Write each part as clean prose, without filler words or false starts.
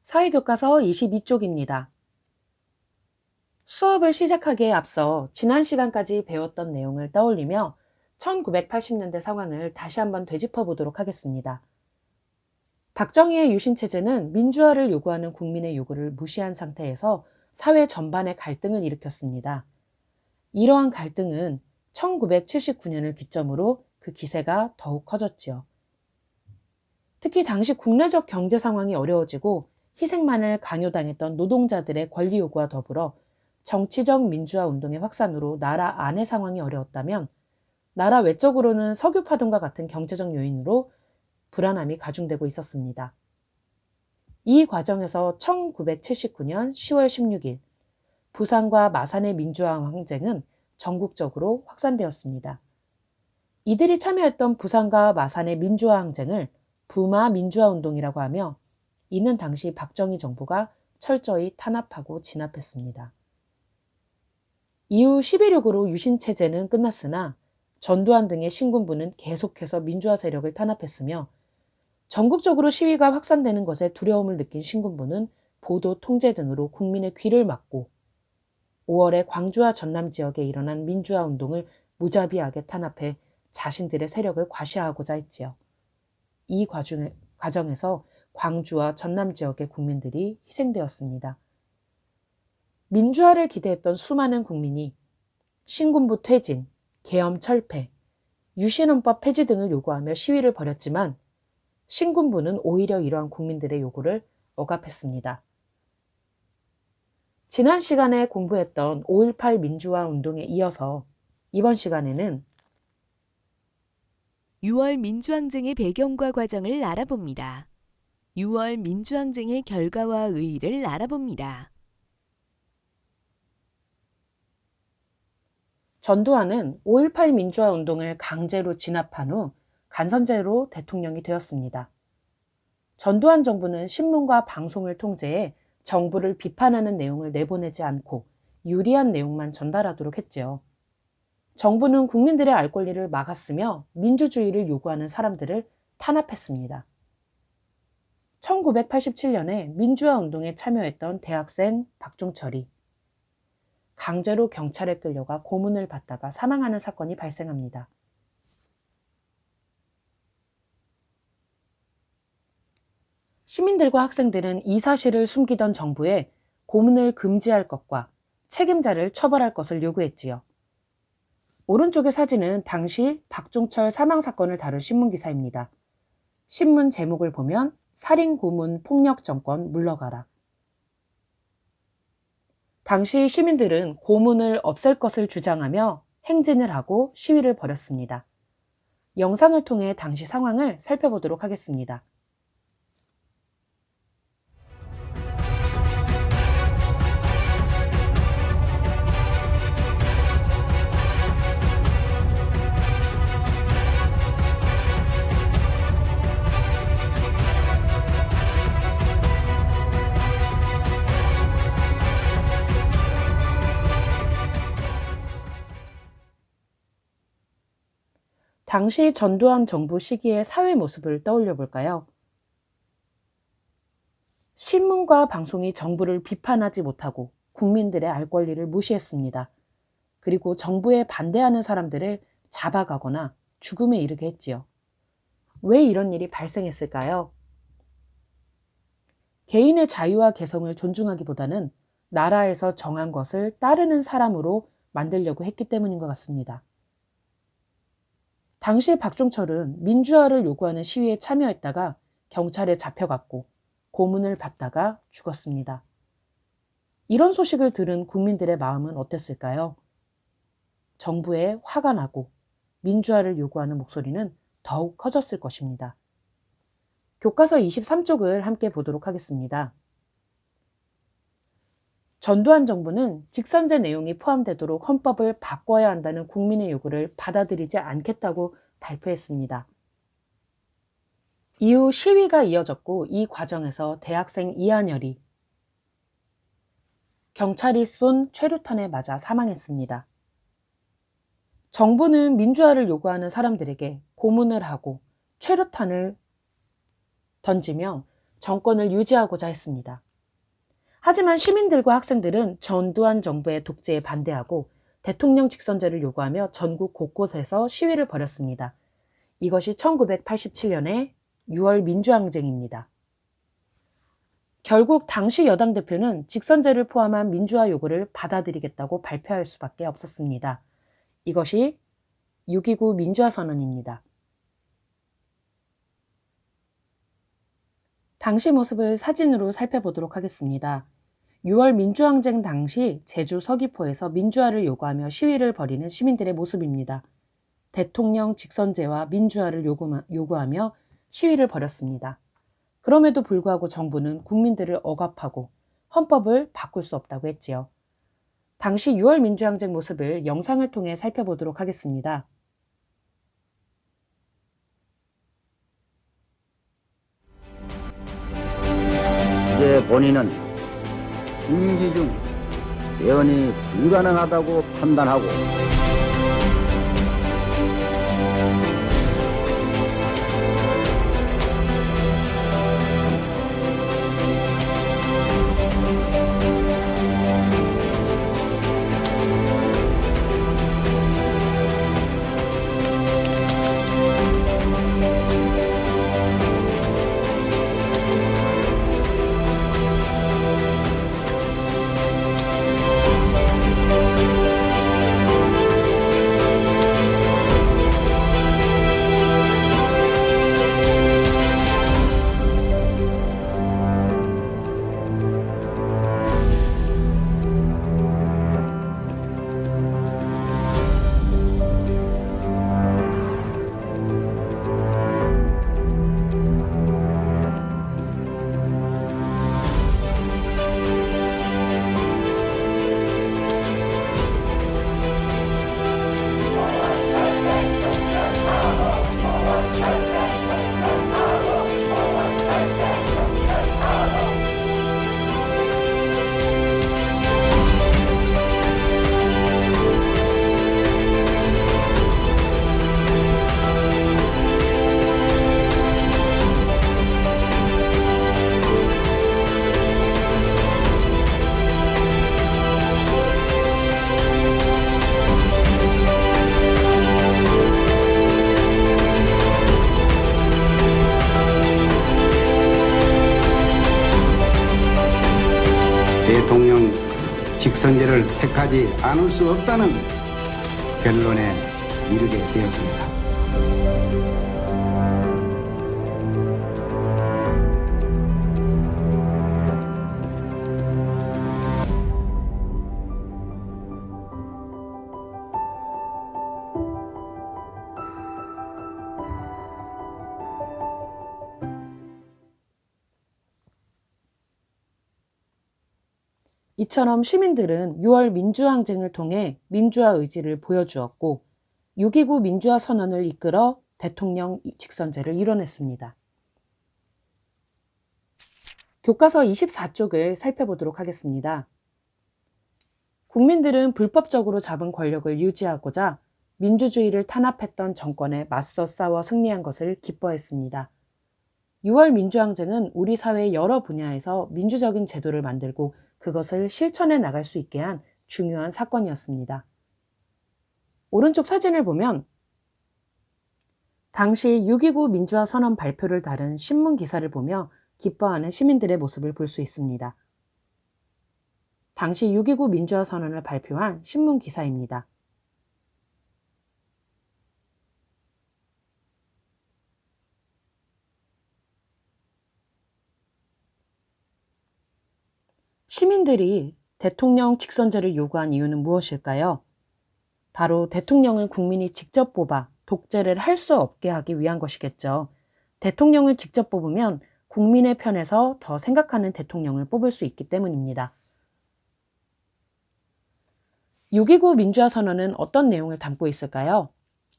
사회교과서 22쪽입니다. 수업을 시작하기에 앞서 지난 시간까지 배웠던 내용을 떠올리며 1980년대 상황을 다시 한번 되짚어 보도록 하겠습니다. 박정희의 유신체제는 민주화를 요구하는 국민의 요구를 무시한 상태에서 사회 전반의 갈등을 일으켰습니다. 이러한 갈등은 1979년을 기점으로 그 기세가 더욱 커졌지요. 특히 당시 국내적 경제 상황이 어려워지고 희생만을 강요당했던 노동자들의 권리 요구와 더불어 정치적 민주화 운동의 확산으로 나라 안의 상황이 어려웠다면 나라 외적으로는 석유 파동과 같은 경제적 요인으로 불안함이 가중되고 있었습니다. 이 과정에서 1979년 10월 16일 부산과 마산의 민주화 항쟁은 전국적으로 확산되었습니다. 이들이 참여했던 부산과 마산의 민주화 항쟁을 부마 민주화 운동이라고 하며 이는 당시 박정희 정부가 철저히 탄압하고 진압했습니다. 이후 11.6으로 유신체제는 끝났으나 전두환 등의 신군부는 계속해서 민주화 세력을 탄압했으며 전국적으로 시위가 확산되는 것에 두려움을 느낀 신군부는 보도 통제 등으로 국민의 귀를 막고 5월에 광주와 전남 지역에 일어난 민주화 운동을 무자비하게 탄압해 자신들의 세력을 과시하고자 했지요. 이 과정에서 광주와 전남 지역의 국민들이 희생되었습니다. 민주화를 기대했던 수많은 국민이 신군부 퇴진, 계엄 철폐, 유신헌법 폐지 등을 요구하며 시위를 벌였지만 신군부는 오히려 이러한 국민들의 요구를 억압했습니다. 지난 시간에 공부했던 5.18 민주화 운동에 이어서 이번 시간에는 6월 민주항쟁의 배경과 과정을 알아봅니다. 6월 민주항쟁의 결과와 의의를 알아봅니다. 전두환은 5.18 민주화 운동을 강제로 진압한 후 간선제로 대통령이 되었습니다. 전두환 정부는 신문과 방송을 통제해 정부를 비판하는 내용을 내보내지 않고 유리한 내용만 전달하도록 했지요. 정부는 국민들의 알 권리를 막았으며 민주주의를 요구하는 사람들을 탄압했습니다. 1987년에 민주화 운동에 참여했던 대학생 박종철이 강제로 경찰에 끌려가 고문을 받다가 사망하는 사건이 발생합니다. 시민들과 학생들은 이 사실을 숨기던 정부에 고문을 금지할 것과 책임자를 처벌할 것을 요구했지요. 오른쪽의 사진은 당시 박종철 사망 사건을 다룬 신문기사입니다. 신문 제목을 보면 살인 고문 폭력 정권 물러가라. 당시 시민들은 고문을 없앨 것을 주장하며 행진을 하고 시위를 벌였습니다. 영상을 통해 당시 상황을 살펴보도록 하겠습니다. 당시 전두환 정부 시기의 사회 모습을 떠올려 볼까요? 신문과 방송이 정부를 비판하지 못하고 국민들의 알 권리를 무시했습니다. 그리고 정부에 반대하는 사람들을 잡아가거나 죽음에 이르게 했지요. 왜 이런 일이 발생했을까요? 개인의 자유와 개성을 존중하기보다는 나라에서 정한 것을 따르는 사람으로 만들려고 했기 때문인 것 같습니다. 당시 박종철은 민주화를 요구하는 시위에 참여했다가 경찰에 잡혀갔고 고문을 받다가 죽었습니다. 이런 소식을 들은 국민들의 마음은 어땠을까요? 정부에 화가 나고 민주화를 요구하는 목소리는 더욱 커졌을 것입니다. 교과서 23쪽을 함께 보도록 하겠습니다. 전두환 정부는 직선제 내용이 포함되도록 헌법을 바꿔야 한다는 국민의 요구를 받아들이지 않겠다고 발표했습니다. 이후 시위가 이어졌고 이 과정에서 대학생 이한열이 경찰이 쏜 최루탄에 맞아 사망했습니다. 정부는 민주화를 요구하는 사람들에게 고문을 하고 최루탄을 던지며 정권을 유지하고자 했습니다. 하지만 시민들과 학생들은 전두환 정부의 독재에 반대하고 대통령 직선제를 요구하며 전국 곳곳에서 시위를 벌였습니다. 이것이 1987년의 6월 민주항쟁입니다. 결국 당시 여당 대표는 직선제를 포함한 민주화 요구를 받아들이겠다고 발표할 수밖에 없었습니다. 이것이 6.29 민주화 선언입니다. 당시 모습을 사진으로 살펴보도록 하겠습니다. 6월 민주항쟁 당시 제주 서귀포에서 민주화를 요구하며 시위를 벌이는 시민들의 모습입니다. 대통령 직선제와 민주화를 요구하며 시위를 벌였습니다. 그럼에도 불구하고 정부는 국민들을 억압하고 헌법을 바꿀 수 없다고 했지요. 당시 6월 민주항쟁 모습을 영상을 통해 살펴보도록 하겠습니다. 이제 본인은 임기 중 개헌이 불가능하다고 판단하고 대통령 직선제를 택하지 않을 수 없다는 결론에 이르게 되었습니다. 이처럼 시민들은 6월 민주항쟁을 통해 민주화 의지를 보여주었고 6.29 민주화 선언을 이끌어 대통령 직선제를 이뤄냈습니다. 교과서 24쪽을 살펴보도록 하겠습니다. 국민들은 불법적으로 잡은 권력을 유지하고자 민주주의를 탄압했던 정권에 맞서 싸워 승리한 것을 기뻐했습니다. 6월 민주항쟁은 우리 사회의 여러 분야에서 민주적인 제도를 만들고 그것을 실천해 나갈 수 있게 한 중요한 사건이었습니다. 오른쪽 사진을 보면 당시 6.29 민주화 선언 발표를 다룬 신문 기사를 보며 기뻐하는 시민들의 모습을 볼 수 있습니다. 당시 6.29 민주화 선언을 발표한 신문 기사입니다. 시민들이 대통령 직선제를 요구한 이유는 무엇일까요? 바로 대통령을 국민이 직접 뽑아 독재를 할 수 없게 하기 위한 것이겠죠. 대통령을 직접 뽑으면 국민의 편에서 더 생각하는 대통령을 뽑을 수 있기 때문입니다. 6.29 민주화 선언은 어떤 내용을 담고 있을까요?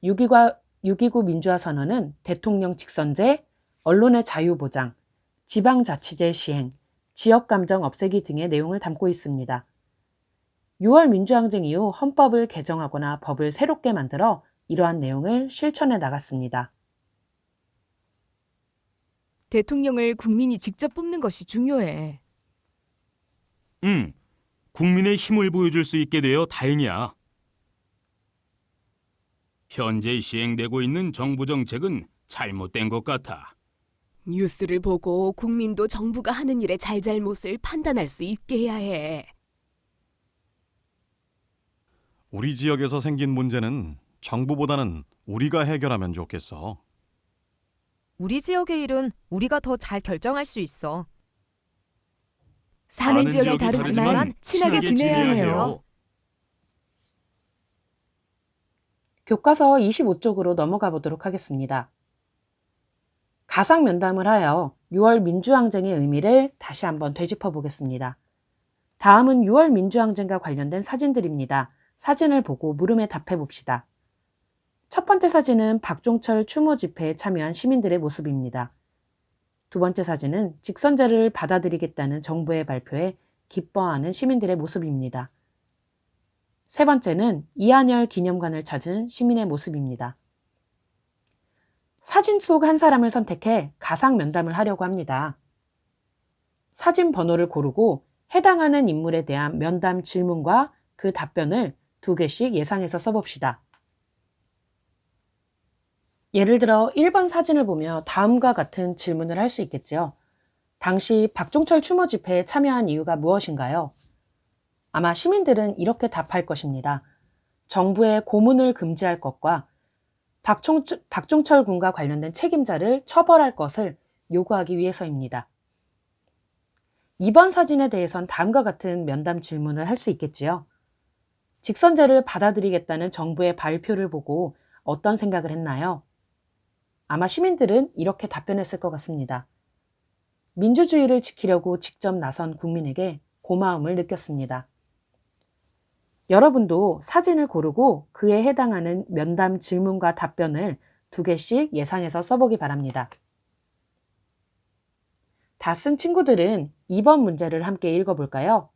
6.29 민주화 선언은 대통령 직선제, 언론의 자유 보장, 지방자치제 시행, 지역감정 없애기 등의 내용을 담고 있습니다. 6월 민주항쟁 이후 헌법을 개정하거나 법을 새롭게 만들어 이러한 내용을 실천해 나갔습니다. 대통령을 국민이 직접 뽑는 것이 중요해. 국민의 힘을 보여줄 수 있게 되어 다행이야. 현재 시행되고 있는 정부 정책은 잘못된 것 같아. 뉴스를 보고 국민도 정부가 하는 일의 잘잘못을 판단할 수 있게 해야 해. 우리 지역에서 생긴 문제는 정부보다는 우리가 해결하면 좋겠어. 우리 지역의 일은 우리가 더 잘 결정할 수 있어. 사는 지역이 다르지만 친하게 지내야 해요. 교과서 25쪽으로 넘어가 보도록 하겠습니다. 가상 면담을 하여 6월 민주항쟁의 의미를 다시 한번 되짚어 보겠습니다. 다음은 6월 민주항쟁과 관련된 사진들입니다. 사진을 보고 물음에 답해 봅시다. 첫 번째 사진은 박종철 추모 집회에 참여한 시민들의 모습입니다. 두 번째 사진은 직선제를 받아들이겠다는 정부의 발표에 기뻐하는 시민들의 모습입니다. 세 번째는 이한열 기념관을 찾은 시민의 모습입니다. 사진 속 한 사람을 선택해 가상 면담을 하려고 합니다. 사진 번호를 고르고 해당하는 인물에 대한 면담 질문과 그 답변을 2개씩 예상해서 써봅시다. 예를 들어 1번 사진을 보며 다음과 같은 질문을 할 수 있겠지요. 당시 박종철 추모 집회에 참여한 이유가 무엇인가요? 아마 시민들은 이렇게 답할 것입니다. 정부의 고문을 금지할 것과 박종철 군과 관련된 책임자를 처벌할 것을 요구하기 위해서입니다. 2번 사진에 대해선 다음과 같은 면담 질문을 할 수 있겠지요. 직선제를 받아들이겠다는 정부의 발표를 보고 어떤 생각을 했나요? 아마 시민들은 이렇게 답변했을 것 같습니다. 민주주의를 지키려고 직접 나선 국민에게 고마움을 느꼈습니다. 여러분도 사진을 고르고 그에 해당하는 면담 질문과 답변을 2개씩 예상해서 써보기 바랍니다. 다 쓴 친구들은 2번 문제를 함께 읽어볼까요?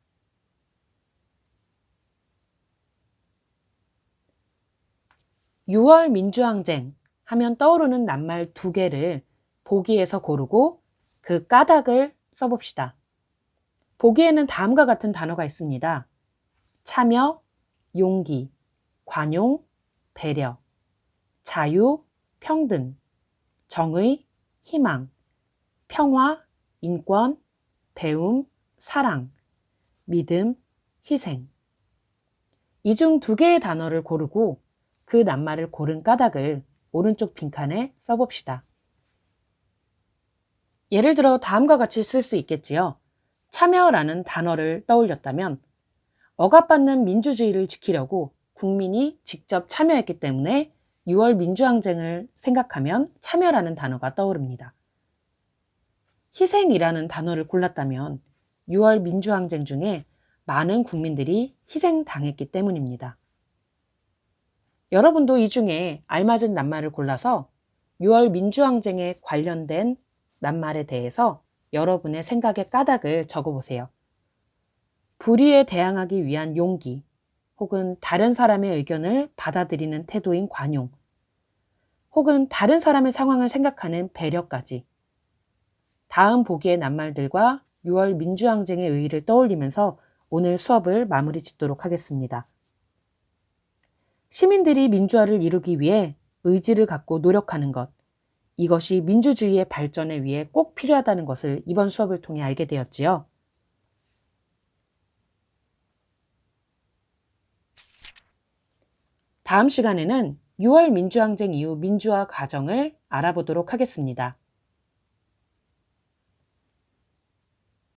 (6월) 민주항쟁 하면 떠오르는 낱말 2개를 보기에서 고르고 그 까닭을 써봅시다. 보기에는 다음과 같은 단어가 있습니다. 참여, 용기, 관용, 배려, 자유, 평등, 정의, 희망, 평화, 인권, 배움, 사랑, 믿음, 희생. 이 중 2개의 단어를 고르고 그 낱말을 고른 까닭을 오른쪽 빈칸에 써봅시다. 예를 들어 다음과 같이 쓸 수 있겠지요. 참여라는 단어를 떠올렸다면 억압받는 민주주의를 지키려고 국민이 직접 참여했기 때문에 6월 민주항쟁을 생각하면 참여라는 단어가 떠오릅니다. 희생이라는 단어를 골랐다면 6월 민주항쟁 중에 많은 국민들이 희생당했기 때문입니다. 여러분도 이 중에 알맞은 낱말을 골라서 6월 민주항쟁에 관련된 낱말에 대해서 여러분의 생각의 까닭을 적어보세요. 불의에 대항하기 위한 용기, 혹은 다른 사람의 의견을 받아들이는 태도인 관용, 혹은 다른 사람의 상황을 생각하는 배려까지. 다음 보기의 낱말들과 6월 민주항쟁의 의의를 떠올리면서 오늘 수업을 마무리 짓도록 하겠습니다. 시민들이 민주화를 이루기 위해 의지를 갖고 노력하는 것, 이것이 민주주의의 발전에 위해 꼭 필요하다는 것을 이번 수업을 통해 알게 되었지요. 다음 시간에는 6월 민주항쟁 이후 민주화 과정을 알아보도록 하겠습니다.